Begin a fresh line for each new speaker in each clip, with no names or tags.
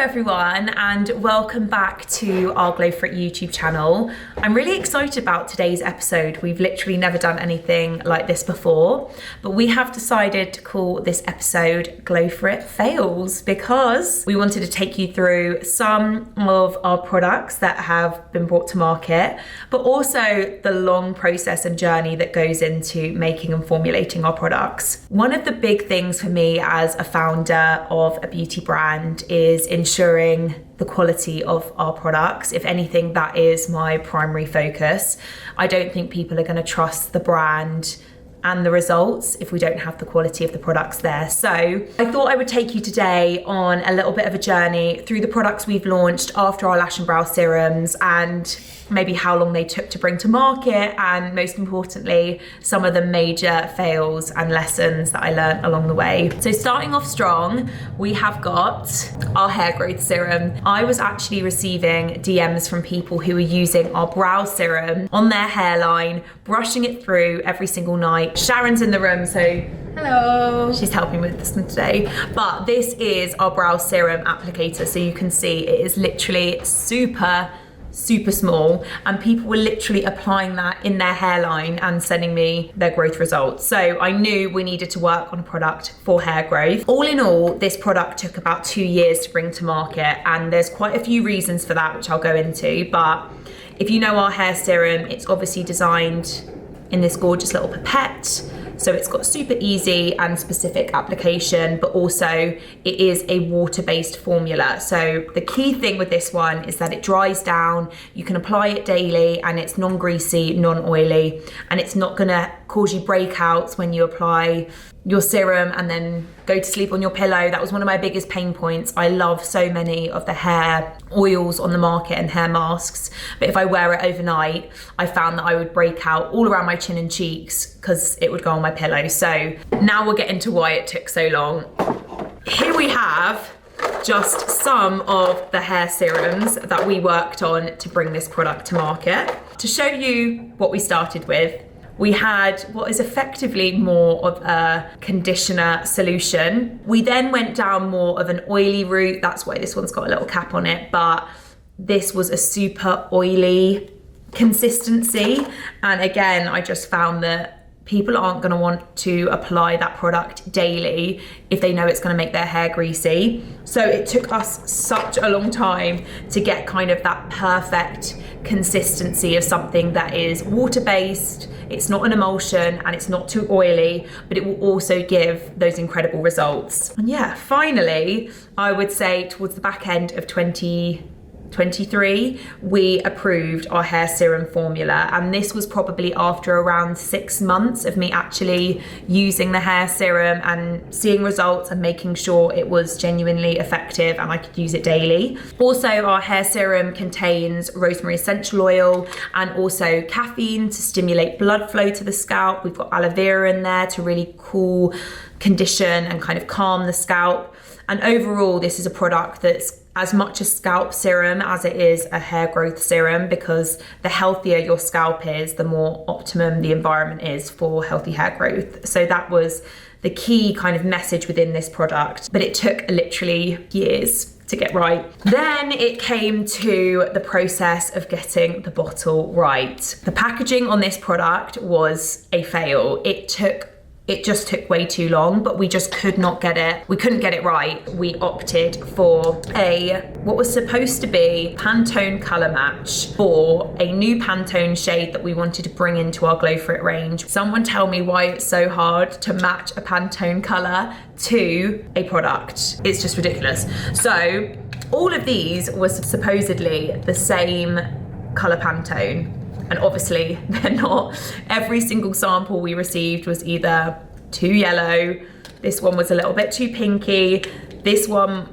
everyone, and welcome back to our Glow For It YouTube channel. I'm really excited about today's episode. We've literally never done anything like this before, but we have decided to call this episode Glow For It Fails because we wanted to take you through some of our products that have been brought to market, but also the long process and journey that goes into making and formulating our products. One of the big things for me as a founder of a beauty brand is ensuring the quality of our products. If anything, that is my primary focus. I don't think people are going to trust the brand and the results if we don't have the quality of the products there. So I thought I would take you today on a little bit of a journey through the products we've launched after our lash and brow serums, and maybe how long they took to bring to market, and most importantly, some of the major fails and lessons that I learned along the way. So starting off strong, we have got our hair growth serum. I was actually receiving DMs from people who were using our brow serum on their hairline, brushing it through every single night. Sharon's in the room, so hello. She's helping with this one today. But this is our brow serum applicator. So you can see it is literally super small, and people were literally applying that in their hairline and sending me their growth results. So I knew we needed to work on a product for hair growth. All in all, this product took about 2 years to bring to market, and there's quite a few reasons for that, which I'll go into. But if you know our hair serum, it's obviously designed in this gorgeous little pipette. So it's got super easy and specific application, but also it is a water-based formula. So the key thing with this one is that it dries down, you can apply it daily, and it's non-greasy, non-oily, and it's not gonna cause you breakouts when you apply your serum and then go to sleep on your pillow. That was one of my biggest pain points. I love so many of the hair oils on the market and hair masks, but if I wear it overnight, I found that I would break out all around my chin and cheeks because it would go on my pillow. So now we'll get into why it took so long. Here we have just some of the hair serums that we worked on to bring this product to market. To show you what we started with, we had what is effectively more of a conditioner solution. We then went down more of an oily route. That's why this one's got a little cap on it, but this was a super oily consistency. And again, I just found that people aren't gonna want to apply that product daily if they know it's gonna make their hair greasy. So it took us such a long time to get kind of that perfect consistency of something that is water-based, it's not an emulsion, and it's not too oily, but it will also give those incredible results. And yeah, finally, I would say towards the back end of 2023, we approved our hair serum formula, and this was probably after around 6 months of me actually using the hair serum and seeing results and making sure it was genuinely effective and I could use it daily. Also, our hair serum contains rosemary essential oil and also caffeine to stimulate blood flow to the scalp. We've got aloe vera in there to really cool, condition and kind of calm the scalp. And overall, this is a product that's as much a scalp serum as it is a hair growth serum, because the healthier your scalp is, the more optimum the environment is for healthy hair growth. So that was the key kind of message within this product, but it took literally years to get right. Then it came to the process of getting the bottle right. The packaging on this product was a fail. It just took way too long, but we just could not get it. We couldn't get it right. We opted for what was supposed to be Pantone color match for a new Pantone shade that we wanted to bring into our Glow For It range. Someone tell me why it's so hard to match a Pantone color to a product. It's just ridiculous. So all of these was supposedly the same color Pantone, and obviously they're not. Every single sample we received was either too yellow, this one was a little bit too pinky, this one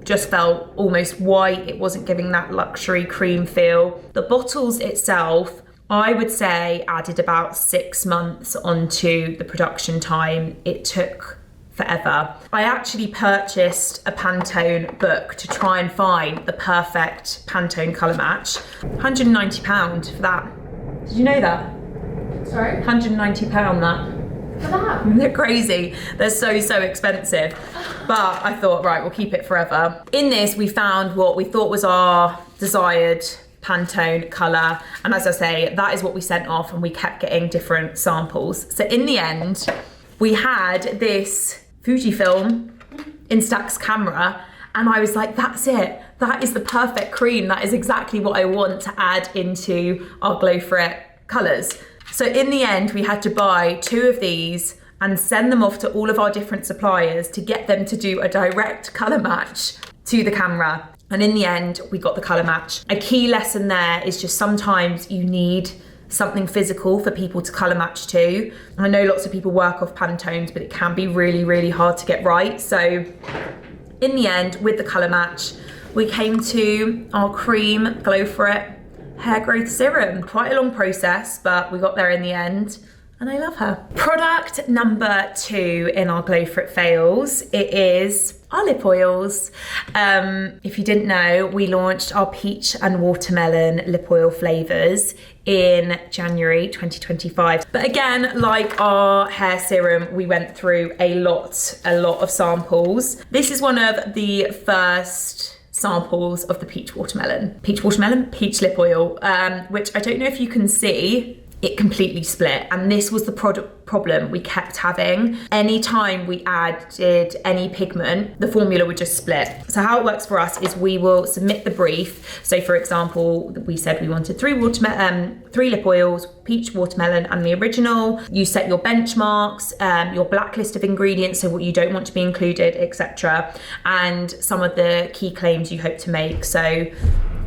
just felt almost white, it wasn't giving that luxury cream feel. The bottles itself, I would say, added about 6 months onto the production time. It took forever. I actually purchased a Pantone book to try and find the perfect Pantone colour match. £190 for that. Did you know that?
Sorry?
£190 that.
for that?
They're crazy. They're so expensive. But I thought, right, we'll keep it forever. In this, we found what we thought was our desired Pantone colour. And as I say, that is what we sent off, and we kept getting different samples. So in the end, we had this Fujifilm Instax camera, and I was like, that's it. That is the perfect cream. That is exactly what I want to add into our Glow For It colours. So in the end, we had to buy 2 of these and send them off to all of our different suppliers to get them to do a direct colour match to the camera. And in the end, we got the colour match. A key lesson there is just sometimes you need something physical for people to colour match to. I know lots of people work off Pantones, but it can be really hard to get right. So in the end, with the colour match, we came to our cream Glow For It hair growth serum. Quite a long process, but we got there in the end, and I love her. Product number 2 in our Glow For It fails, it is our lip oils. If you didn't know, we launched our peach and watermelon lip oil flavours in January 2025. But again, like our hair serum, we went through a lot of samples. This is one of the first samples of the peach lip oil, which I don't know if you can see. It completely split, and this was the problem we kept having. Anytime we added any pigment, the formula would just split. So how it works for us is we will submit the brief. So for example, we said we wanted 3 lip oils, peach, watermelon, and the original. You set your benchmarks, your blacklist of ingredients, so what you don't want to be included, etc., and some of the key claims you hope to make. So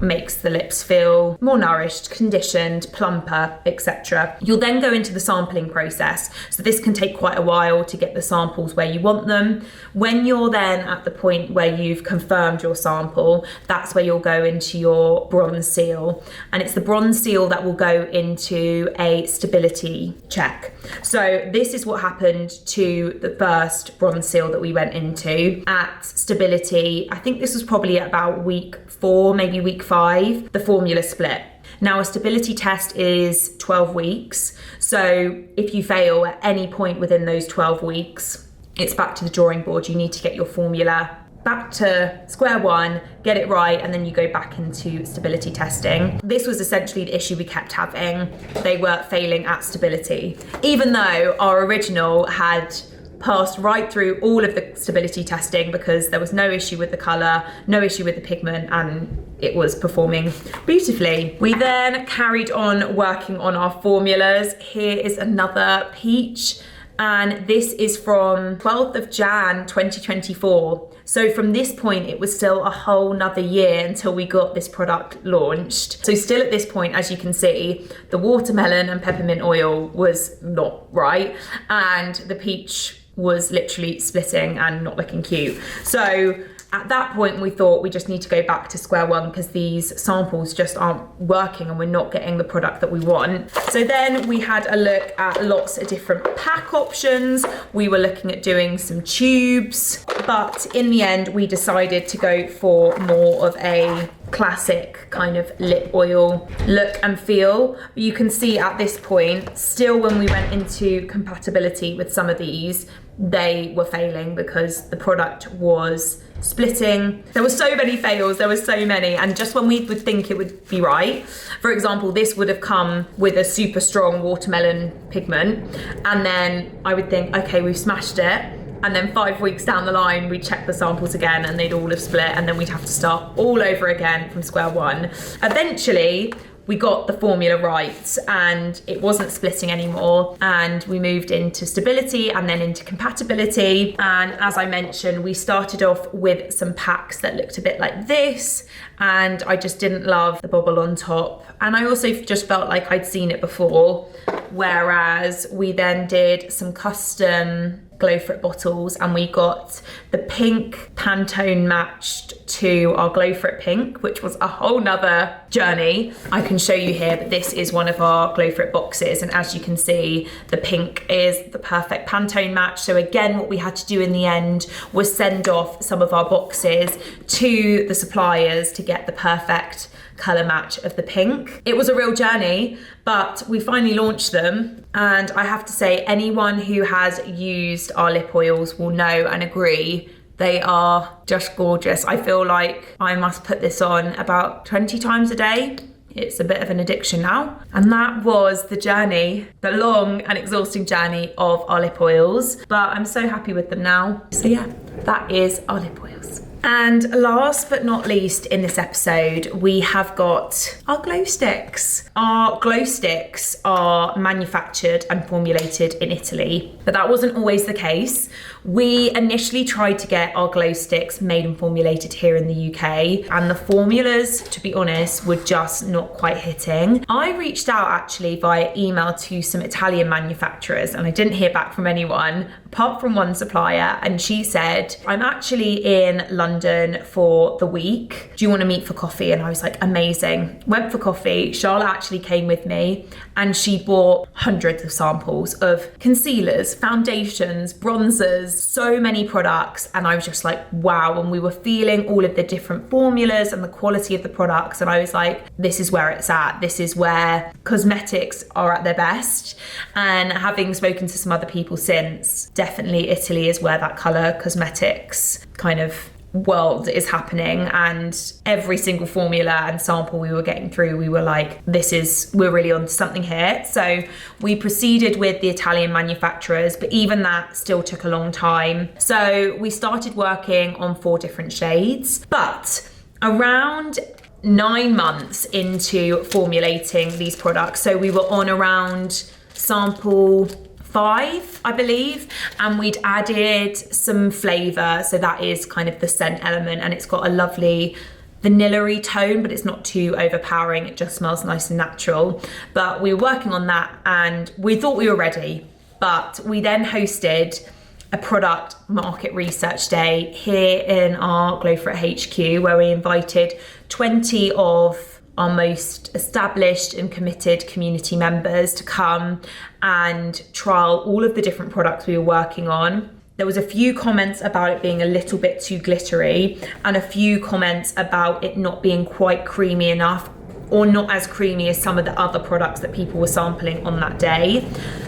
makes the lips feel more nourished, conditioned, plumper, etc. You'll then go into the sampling process. So this can take quite a while to get the samples where you want them. When you're then at the point where you've confirmed your sample, that's where you'll go into your bronze seal. And it's the bronze seal that will go into a stability check. So this is what happened to the first bronze seal that we went into at stability. I think this was probably at about week 4, maybe week 5, the formula split. Now a stability test is 12 weeks. So if you fail at any point within those 12 weeks, it's back to the drawing board. You need to get your formula back to square one, get it right, and then you go back into stability testing. This was essentially the issue we kept having. They were failing at stability. Even though our original had passed right through all of the stability testing because there was no issue with the colour, no issue with the pigment, and it was performing beautifully. We then carried on working on our formulas. Here is another peach, and this is from 12th of Jan 2024. So from this point, it was still a whole nother year until we got this product launched. So still at this point, as you can see, the watermelon and peppermint oil was not right, and the peach was literally splitting and not looking cute. So at that point, we thought we just need to go back to square one because these samples just aren't working and we're not getting the product that we want. So then we had a look at lots of different pack options. We were looking at doing some tubes, but in the end, we decided to go for more of a classic kind of lip oil look and feel. You can see at this point, still when we went into compatibility with some of these, they were failing because the product was splitting. There were so many fails, there were so many, and just when we would think it would be right, for example, this would have come with a super strong watermelon pigment, and then I would think, okay, we've smashed it, and then 5 weeks down the line, we'd check the samples again and they'd all have split, and then we'd have to start all over again from square one. Eventually, we got the formula right and it wasn't splitting anymore, and we moved into stability and then into compatibility. And as I mentioned, we started off with some packs that looked a bit like this, and I just didn't love the bobble on top, and I also just felt like I'd seen it before. Whereas we then did some custom Glow For It bottles, and we got the pink Pantone matched to our Glow For It pink, which was a whole nother journey. I can show you here, but this is one of our Glow For It boxes, and as you can see, the pink is the perfect Pantone match. So again, what we had to do in the end was send off some of our boxes to the suppliers to get the perfect colour match of the pink. It was a real journey, but we finally launched them, and I have to say, anyone who has used our lip oils will know and agree they are just gorgeous. I feel like I must put this on about 20 times a day. It's a bit of an addiction now. And that was the journey, the long and exhausting journey of our lip oils, but I'm so happy with them now. So yeah, that is our lip oils. And last but not least in this episode, we have got our glow sticks. Our glow sticks are manufactured and formulated in Italy, but that wasn't always the case. We initially tried to get our glow sticks made and formulated here in the UK, and the formulas, to be honest, were just not quite hitting. I reached out actually via email to some Italian manufacturers, and I didn't hear back from anyone apart from one supplier, and she said, I'm actually in London for the week. Do you want to meet for coffee? And I was like, amazing. Went for coffee. Charlotte actually came with me, and she bought hundreds of samples of concealers, foundations, bronzers, so many products. And I was just like, wow. And we were feeling all of the different formulas and the quality of the products. And I was like, this is where it's at. This is where cosmetics are at their best. And having spoken to some other people since, definitely Italy is where that colour cosmetics kind of world is happening, and every single formula and sample we were getting through, we were like, we're really on something here. So we proceeded with the Italian manufacturers, but even that still took a long time. So we started working on 4 different shades, but around 9 months into formulating these products, so we were on around sample 5, I believe, and we'd added some flavour, so that is kind of the scent element, and it's got a lovely vanilla-y tone, but it's not too overpowering. It just smells nice and natural. But we were working on that, and we thought we were ready, but we then hosted a product market research day here in our Glow For It HQ, where we invited 20 of our most established and committed community members to come and trial all of the different products we were working on. There was a few comments about it being a little bit too glittery, and a few comments about it not being quite creamy enough, or not as creamy as some of the other products that people were sampling on that day.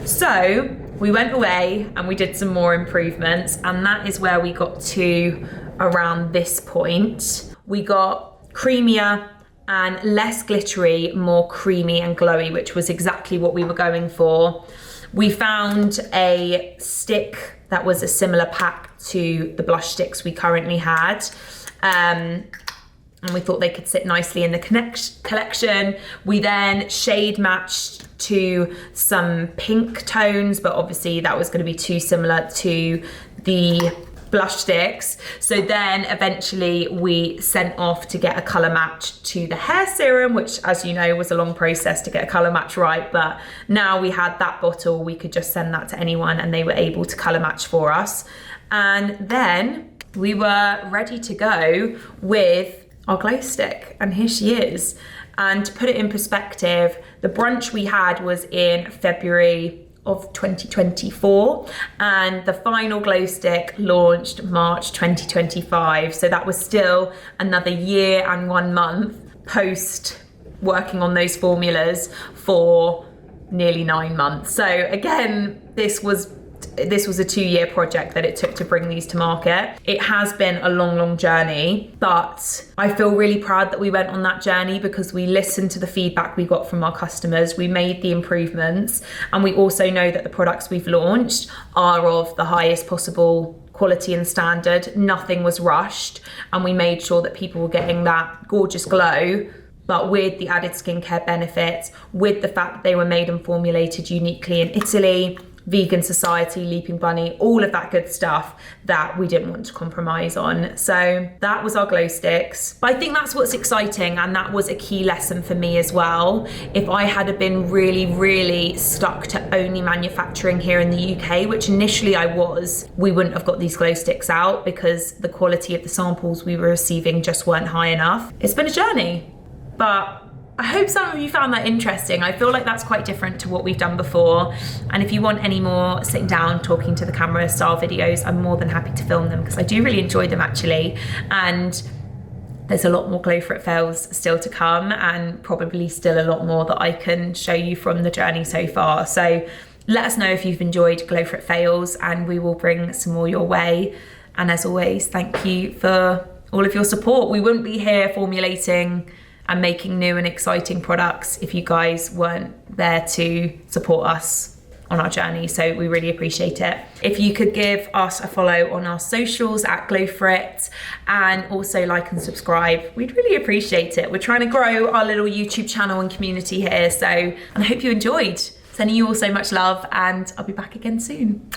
So we went away and we did some more improvements, and that is where we got to around this point. We got creamier and less glittery, more creamy and glowy, which was exactly what we were going for. We found a stick that was a similar pack to the blush sticks we currently had, and we thought they could sit nicely in the collection. We then shade matched to some pink tones, but obviously that was going to be too similar to the blush sticks. So then eventually we sent off to get a colour match to the hair serum, which, as you know, was a long process to get a colour match right, but now we had that bottle, we could just send that to anyone and they were able to colour match for us. And then we were ready to go with our glow stick, and here she is. And to put it in perspective, the brunch we had was in February of 2024, and the final glow stick launched March 2025. So that was still another year and 1 month post working on those formulas for nearly 9 months. So again, this was a 2-year project that it took to bring these to market. It has been a long journey, but I feel really proud that we went on that journey because we listened to the feedback we got from our customers, we made the improvements, and we also know that the products we've launched are of the highest possible quality and standard. Nothing was rushed, and we made sure that people were getting that gorgeous glow, but with the added skincare benefits, with the fact that they were made and formulated uniquely in Italy, Vegan Society, Leaping Bunny, all of that good stuff that we didn't want to compromise on. So that was our glow sticks. But I think that's what's exciting, and that was a key lesson for me as well. If I had been really stuck to only manufacturing here in the UK, which initially I was, we wouldn't have got these glow sticks out because the quality of the samples we were receiving just weren't high enough. It's been a journey, but I hope some of you found that interesting. I feel like that's quite different to what we've done before. And if you want any more sitting down, talking to the camera style videos, I'm more than happy to film them because I do really enjoy them actually. And there's a lot more Glow For It fails still to come, and probably still a lot more that I can show you from the journey so far. So let us know if you've enjoyed Glow For It fails, and we will bring some more your way. And as always, thank you for all of your support. We wouldn't be here formulating and making new and exciting products if you guys weren't there to support us on our journey. So we really appreciate it. If you could give us a follow on our socials at Glow For It, and also like and subscribe, we'd really appreciate it. We're trying to grow our little YouTube channel and community here. So, and I hope you enjoyed. Sending you all so much love, and I'll be back again soon.